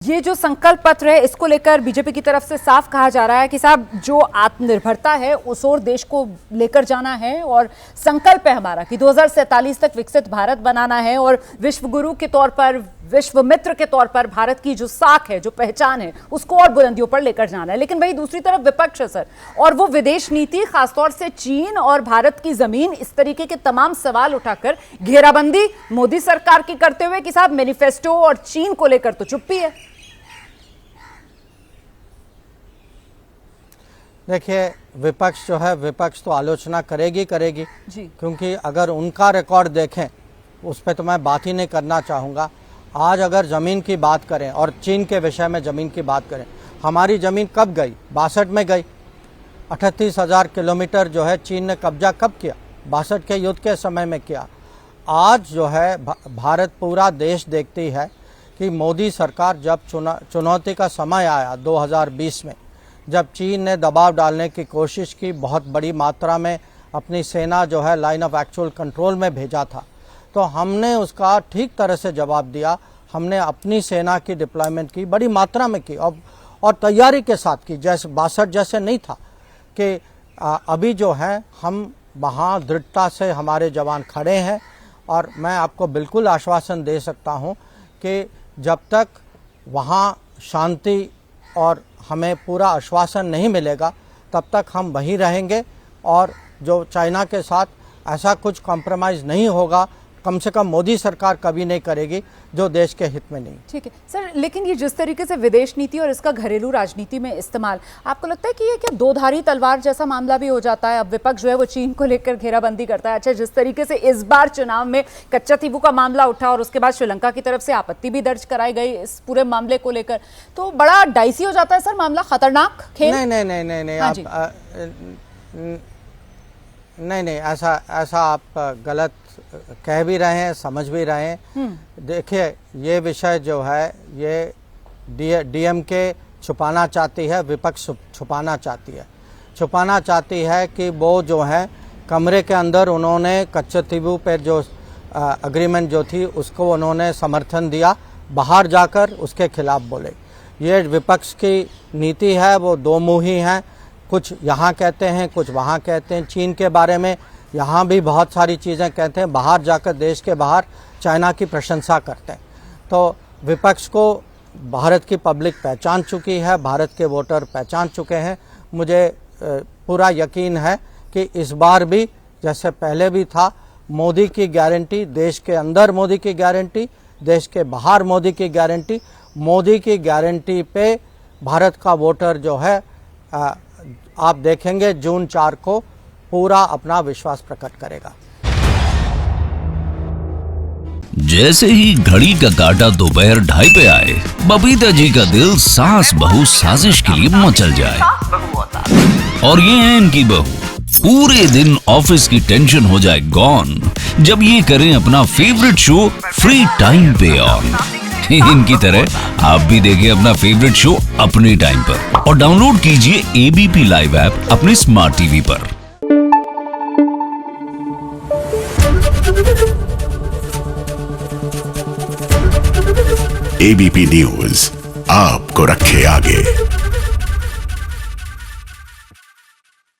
ये जो संकल्प पत्र है इसको लेकर बीजेपी की तरफ से साफ कहा जा रहा है कि साहब जो आत्मनिर्भरता है उस ओर देश को लेकर जाना है और संकल्प है हमारा कि 2047 तक विकसित भारत बनाना है और विश्व गुरु के तौर पर, विश्व मित्र के तौर पर भारत की जो साख है, जो पहचान है, उसको और बुलंदियों पर लेकर जाना है। लेकिन वही दूसरी तरफ विपक्ष है सर, और वो विदेश नीति, खासतौर से चीन और भारत की जमीन, इस तरीके के तमाम सवाल उठाकर घेराबंदी मोदी सरकार की करते हुए कि साहब मैनिफेस्टो और चीन को लेकर तो चुप्पी है। देखिए, विपक्ष जो है, विपक्ष तो आलोचना करेगी जी। क्योंकि अगर उनका रिकॉर्ड देखें उस पर तो मैं बात ही नहीं करना चाहूँगा। आज अगर ज़मीन की बात करें और चीन के विषय में ज़मीन की बात करें, हमारी ज़मीन कब गई? 62 में गई। 38,000 किलोमीटर जो है चीन ने कब्जा कब किया? 62 के युद्ध के समय में किया। आज जो है भारत, पूरा देश देखती है कि मोदी सरकार जब चुनौती का समय आया 2020 में, जब चीन ने दबाव डालने की कोशिश की, बहुत बड़ी मात्रा में अपनी सेना जो है लाइन ऑफ एक्चुअल कंट्रोल में भेजा था, तो हमने उसका ठीक तरह से जवाब दिया। हमने अपनी सेना की डिप्लॉयमेंट की, बड़ी मात्रा में की और तैयारी के साथ की। जैसे 62 जैसे नहीं था कि अभी जो है हम वहाँ दृढ़ता से हमारे जवान खड़े हैं। और मैं आपको बिल्कुल आश्वासन दे सकता हूँ कि जब तक वहाँ शांति और हमें पूरा आश्वासन नहीं मिलेगा तब तक हम वहीं रहेंगे और जो चाइना के साथ ऐसा कुछ कॉम्प्रोमाइज़ नहीं होगा, कम से कम मोदी सरकार कभी नहीं करेगी जो देश के हित में नहीं। ठीक है सर, लेकिन ये जिस तरीके से विदेश नीति और इसका घरेलू राजनीति में इस्तेमाल, आपको लगता है कि ये क्या दो धारी तलवार जैसा मामला भी हो जाता है? अब विपक्ष जो है वो चीन को लेकर घेराबंदी करता है। अच्छा, जिस तरीके से इस बार चुनाव में कच्चातीबू का मामला उठा और उसके बाद श्रीलंका की तरफ से आपत्ति भी दर्ज कराई गई इस पूरे मामले को लेकर, तो बड़ा डाइसी हो जाता है सर मामला, खतरनाक खेल। नहीं, ऐसा आप गलत कह भी रहे हैं, समझ भी रहे हैं। देखिए, ये विषय जो है ये डीएमके छुपाना चाहती है, विपक्ष छुपाना चाहती है कि वो जो है कमरे के अंदर उन्होंने कच्चातीबू पर जो एग्रीमेंट जो थी उसको उन्होंने समर्थन दिया, बाहर जाकर उसके खिलाफ बोले। ये विपक्ष की नीति है, वो दो मुही है, कुछ यहाँ कहते हैं, कुछ वहाँ कहते हैं। चीन के बारे में यहाँ भी बहुत सारी चीज़ें कहते हैं, बाहर जाकर देश के बाहर चाइना की प्रशंसा करते हैं। तो विपक्ष को भारत की पब्लिक पहचान चुकी है, भारत के वोटर पहचान चुके हैं। मुझे पूरा यकीन है कि इस बार भी जैसे पहले भी था, मोदी की गारंटी, देश के अंदर मोदी की गारंटी, देश के बाहर मोदी की गारंटी, मोदी की गारंटी पे भारत का वोटर जो है आप देखेंगे जून 4 को पूरा अपना विश्वास प्रकट करेगा। जैसे ही घड़ी का काटा दोपहर 2:30 पे आए, बबीता जी का दिल सास बहू साजिश के लिए मचल जाए। और ये है इनकी बहू, पूरे दिन ऑफिस की टेंशन हो जाए गॉन जब ये करें अपना फेवरेट शो फ्री टाइम पे ऑन। इनकी तरह आप भी देखिए अपना फेवरेट शो अपने टाइम पर और डाउनलोड कीजिए एबीपी लाइव ऐप अपने स्मार्ट टीवी पर। एबीपी न्यूज आपको रखे आगे।